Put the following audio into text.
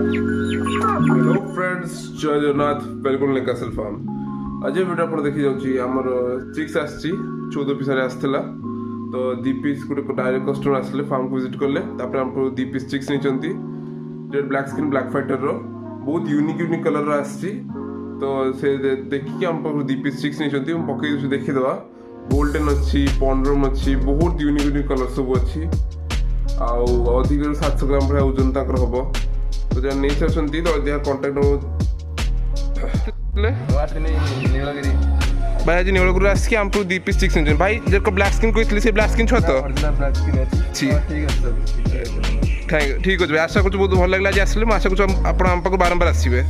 Hello friends, जय Jagannath, welcome लेकासल farm. आज video आप देखी जाऊँगी आमर चिक्स आसी 14 पीस आसाला। तो 2 पीस गोटे डायरेक्ट कस्टमर आसले फार्म को विजिट कले, हमको 2 पीस चिक्स नहीं ब्लैक स्किन ब्लैक फाइटर बहुत यूनिक कलर आसी। तो से देखिए हम 2 पीस चिक्स नहीं पकई देखीदे। गोल्डन अच्छी, पॉन्ड्रम अच्छी, बहुत यूनिक कलर सब अच्छी। अधिक 700 ग्राम भाई ओजन तक हम। तो जहाँ नहीं चाहते तो जहाँ कॉन्टाक्ट भाई आज नीलगिरी आसिक हमको 2 पीस चिक्स नहीं भाई जो ब्लैक स्किन कहते से ब्लैक स्किन छो तो ठीक अच्छे भाई। आशा करूँ बहुत भल लगे आज आसले। आशा करूँ आप बारंबार आसवे।